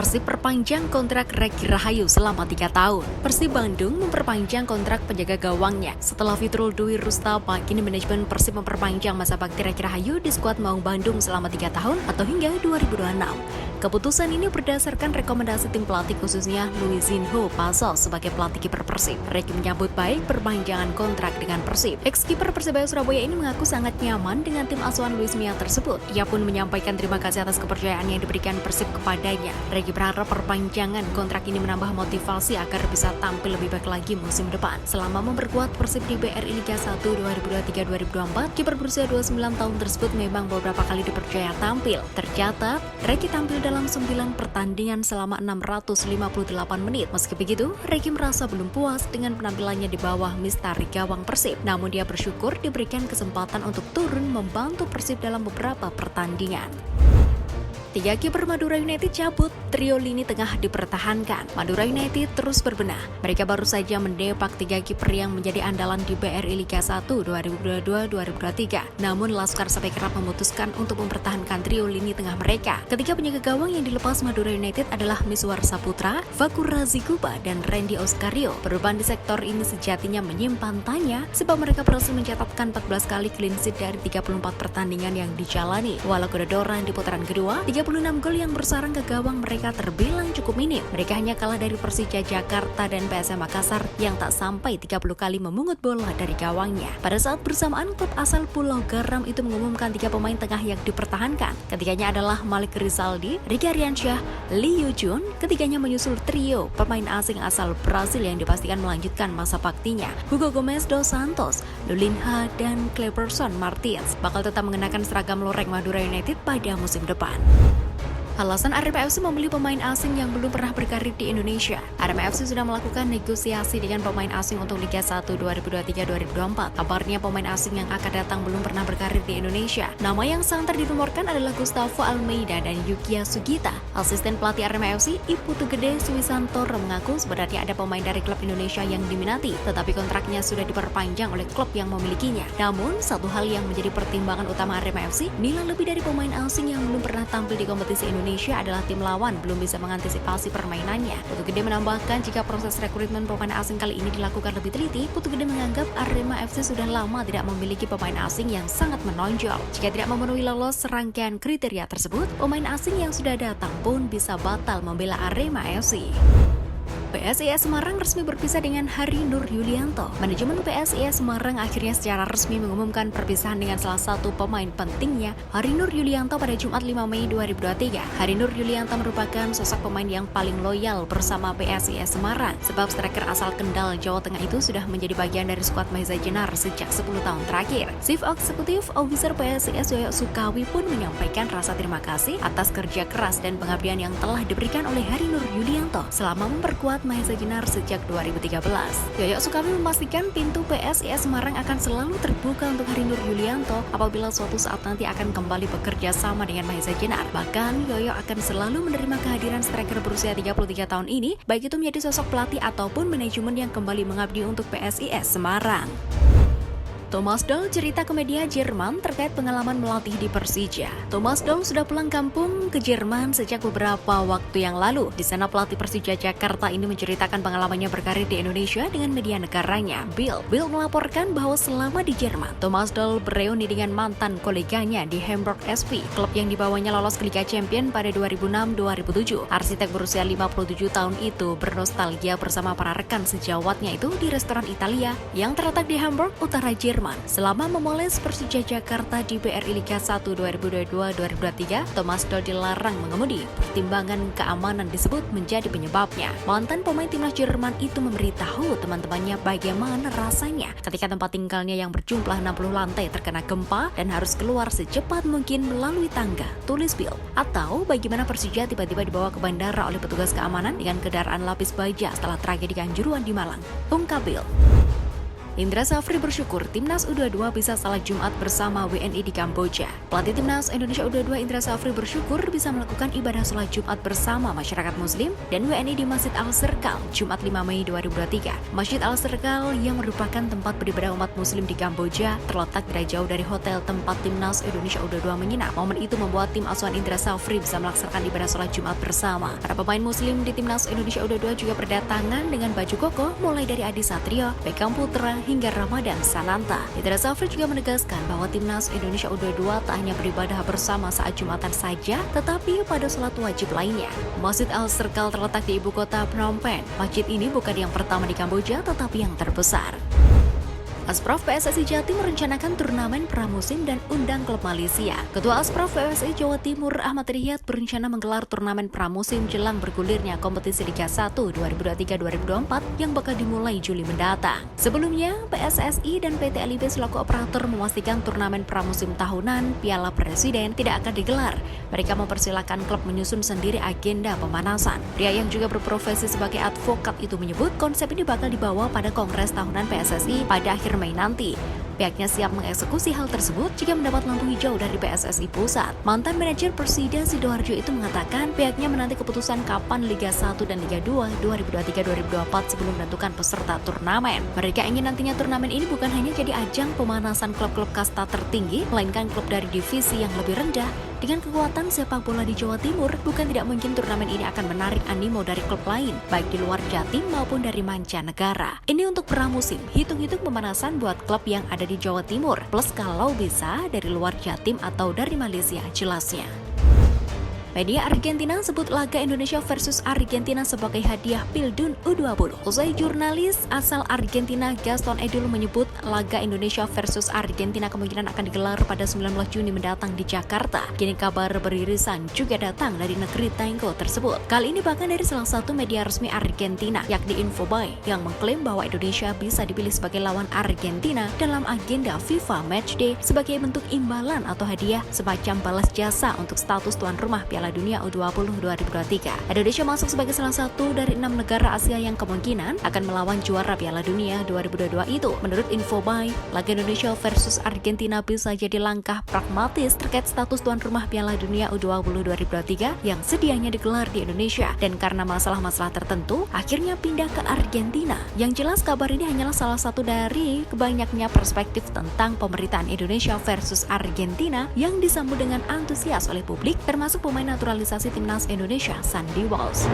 Persib perpanjang kontrak Reki Rahayu selama 3 tahun. Persib Bandung memperpanjang kontrak penjaga gawangnya. Setelah Fitrul Dwi Rustapa, kini manajemen Persib memperpanjang masa bakti Reki Rahayu di skuad Maung Bandung selama 3 tahun atau hingga 2026. Keputusan ini berdasarkan rekomendasi tim pelatih khususnya Luizinho Pasal sebagai pelatih kiper Persib. Reki menyambut baik perpanjangan kontrak dengan Persib. Ex-kiper Persebaya Surabaya ini mengaku sangat nyaman dengan tim asuhan Luis Mia tersebut. Ia pun menyampaikan terima kasih atas kepercayaan yang diberikan Persib kepadanya. Reki berharap perpanjangan kontrak ini menambah motivasi agar bisa tampil lebih baik lagi musim depan. Selama memperkuat Persib di BRI Liga 1 2023-2024, kiper berusia 29 tahun tersebut memang beberapa kali dipercaya tampil. Tercatat, Reki tampil dalam 9 pertandingan selama 658 menit. Meski begitu, Reki merasa belum puas dengan penampilannya di bawah misteri gawang Persib. Namun dia bersyukur diberikan kesempatan untuk turun membantu Persib dalam beberapa pertandingan. 3 kiper Madura United cabut, trio lini tengah dipertahankan. Madura United terus berbenah. Mereka baru saja mendepak 3 kiper yang menjadi andalan di BRI Liga 1 2022-2023. Namun Laskar sampai kerap memutuskan untuk mempertahankan trio lini tengah mereka. Ketiga penjaga gawang yang dilepas Madura United adalah Miswar Saputra, Fakur Razikuba, dan Randy Oscario. Perubahan di sektor ini sejatinya menyimpan tanya, sebab mereka berhasil mencatatkan 14 kali clean sheet dari 34 pertandingan yang dijalani. Walau kedodoran di putaran kedua, 36 gol yang bersarang ke gawang mereka terbilang cukup minim. Mereka hanya kalah dari Persija Jakarta dan PSM Makassar yang tak sampai 30 kali memungut bola dari gawangnya. Pada saat bersamaan, klub asal Pulau Garam itu mengumumkan 3 pemain tengah yang dipertahankan. Ketiganya adalah Malik Rizaldi, Ricky Ariansyah, Lee Yu-jun. Ketiganya menyusul trio pemain asing asal Brasil yang dipastikan melanjutkan masa baktinya. Hugo Gomez dos Santos, Lulinha, dan Cleberson Martins bakal tetap mengenakan seragam loreng Madura United pada musim depan. Alasan Arema FC membeli pemain asing yang belum pernah berkarir di Indonesia. Arema FC sudah melakukan negosiasi dengan pemain asing untuk Liga 1 2023-2024. Kabarnya pemain asing yang akan datang belum pernah berkarir di Indonesia. Nama yang santer dirumorkan adalah Gustavo Almeida dan Yukiya Sugita. Asisten pelatih Arema FC, Iputu Gede Suwisantoro mengaku sebenarnya ada pemain dari klub Indonesia yang diminati, tetapi kontraknya sudah diperpanjang oleh klub yang memilikinya. Namun, satu hal yang menjadi pertimbangan utama Arema FC, nilai lebih dari pemain asing yang belum pernah tampil di kompetisi Indonesia adalah tim lawan belum bisa mengantisipasi permainannya. Putu Gede menambahkan jika proses rekrutmen pemain asing kali ini dilakukan lebih teliti, Putu Gede menganggap Arema FC sudah lama tidak memiliki pemain asing yang sangat menonjol. Jika tidak memenuhi lolos serangkaian kriteria tersebut, pemain asing yang sudah datang pun bisa batal membela Arema FC. PSIS Semarang resmi berpisah dengan Hari Nur Yulianto. Manajemen PSIS Semarang akhirnya secara resmi mengumumkan perpisahan dengan salah satu pemain pentingnya, Hari Nur Yulianto, pada Jumat 5 Mei 2023. Hari Nur Yulianto merupakan sosok pemain yang paling loyal bersama PSIS Semarang, sebab striker asal Kendal, Jawa Tengah itu sudah menjadi bagian dari skuad Mahesa Jenar sejak 10 tahun terakhir. Chief Executive Officer PSIS Yoyo Sukawi pun menyampaikan rasa terima kasih atas kerja keras dan pengabdian yang telah diberikan oleh Hari Nur Yulianto selama memperkuat Mahesa Jenar sejak 2013. Yoyo Sukawi memastikan pintu PSIS Semarang akan selalu terbuka untuk Hari Nur Yulianto apabila suatu saat nanti akan kembali bekerja sama dengan Mahesa Jenar. Bahkan Yoyo akan selalu menerima kehadiran striker berusia 33 tahun ini, baik itu menjadi sosok pelatih ataupun manajemen yang kembali mengabdi untuk PSIS Semarang. Thomas Doll cerita ke media Jerman terkait pengalaman melatih di Persija. Thomas Doll sudah pulang kampung ke Jerman sejak beberapa waktu yang lalu. Di sana pelatih Persija Jakarta ini menceritakan pengalamannya berkarir di Indonesia dengan media negaranya, Bill. Bill melaporkan bahwa selama di Jerman, Thomas Doll bereuni dengan mantan koleganya di Hamburg SV, klub yang dibawanya lolos ke Liga Champions pada 2006-2007. Arsitek berusia 57 tahun itu bernostalgia bersama para rekan sejawatnya itu di restoran Italia yang terletak di Hamburg, utara Jerman. Selama memoles Persija Jakarta di BRI Liga 1 2022-2023, Thomas Doll dilarang mengemudi. Pertimbangan keamanan disebut menjadi penyebabnya. Mantan pemain timnas Jerman itu memberitahu teman-temannya bagaimana rasanya ketika tempat tinggalnya yang berjumlah 60 lantai terkena gempa dan harus keluar secepat mungkin melalui tangga, tulis Bill. Atau bagaimana Persija tiba-tiba dibawa ke bandara oleh petugas keamanan dengan kendaraan lapis baja setelah tragedi Kanjuruhan di Malang, ungkap Bill. Indra Safri bersyukur Timnas U22 bisa salat Jumat bersama WNI di Kamboja. Pelatih Timnas Indonesia U22 Indra Safri bersyukur bisa melakukan ibadah salat Jumat bersama masyarakat Muslim dan WNI di Masjid Al-Serkal Jumat 5 Mei 2023. Masjid Al-Serkal yang merupakan tempat beribadah umat Muslim di Kamboja terletak tidak jauh dari hotel tempat Timnas Indonesia U22 menginap. Momen itu membuat tim asuhan Indra Safri bisa melaksanakan ibadah salat Jumat bersama. Para pemain Muslim di Timnas Indonesia U22 juga berdatangan dengan baju koko mulai dari Adi Satrio, Beckham Putra, hingga Ramadan Sananta. Indra Safri juga menegaskan bahwa Timnas Indonesia U22 tak hanya beribadah bersama saat Jumatan saja, tetapi pada sholat wajib lainnya. Masjid Al-Serkal terletak di ibu kota Phnom Penh. Masjid ini bukan yang pertama di Kamboja, tetapi yang terbesar. Asprof PSSI Jatim merencanakan turnamen pramusim dan undang klub Malaysia. Ketua Asprof PSSI Jawa Timur Ahmad Riyad berencana menggelar turnamen pramusim jelang bergulirnya kompetisi Liga 1 2023-2024 yang bakal dimulai Juli mendatang. Sebelumnya, PSSI dan PT LIB selaku operator memastikan turnamen pramusim tahunan Piala Presiden tidak akan digelar. Mereka mempersilahkan klub menyusun sendiri agenda pemanasan. Pria yang juga berprofesi sebagai advokat itu menyebut konsep ini bakal dibawa pada Kongres Tahunan PSSI pada akhir Mei nanti. Pihaknya siap mengeksekusi hal tersebut jika mendapat lampu hijau dari PSSI Pusat. Mantan manajer Persida Sidoarjo itu mengatakan pihaknya menanti keputusan kapan Liga 1 dan Liga 2 2023-2024 sebelum menentukan peserta turnamen. Mereka ingin nantinya turnamen ini bukan hanya jadi ajang pemanasan klub-klub kasta tertinggi, melainkan klub dari divisi yang lebih rendah. Dengan kekuatan sepak bola di Jawa Timur, bukan tidak mungkin turnamen ini akan menarik animo dari klub lain, baik di luar Jatim maupun dari mancanegara. Ini untuk pramusim, hitung-hitung pemanasan buat klub yang ada di Jawa Timur, plus kalau bisa dari luar Jatim atau dari Malaysia, jelasnya. Media Argentina sebut laga Indonesia versus Argentina sebagai hadiah Pildun U20. Usai jurnalis asal Argentina Gaston Edul menyebut laga Indonesia versus Argentina kemungkinan akan digelar pada 19 Juni mendatang di Jakarta. Kini kabar beririsan juga datang dari negeri Tango tersebut. Kali ini bahkan dari salah satu media resmi Argentina, yakni Infobae, yang mengklaim bahwa Indonesia bisa dipilih sebagai lawan Argentina dalam agenda FIFA Matchday sebagai bentuk imbalan atau hadiah semacam balas jasa untuk status tuan rumah Piala Dunia U20 2023. Indonesia masuk sebagai salah satu dari 6 negara Asia yang kemungkinan akan melawan juara Piala Dunia 2022 itu. Menurut Infobae, laga Indonesia versus Argentina bisa jadi langkah pragmatis terkait status tuan rumah Piala Dunia U20 2023 yang sedianya digelar di Indonesia, dan karena masalah-masalah tertentu akhirnya pindah ke Argentina. Yang jelas kabar ini hanyalah salah satu dari kebanyaknya perspektif tentang pemberitaan Indonesia versus Argentina yang disambut dengan antusias oleh publik, termasuk pemain naturalisasi timnas Indonesia Sandy Walsh.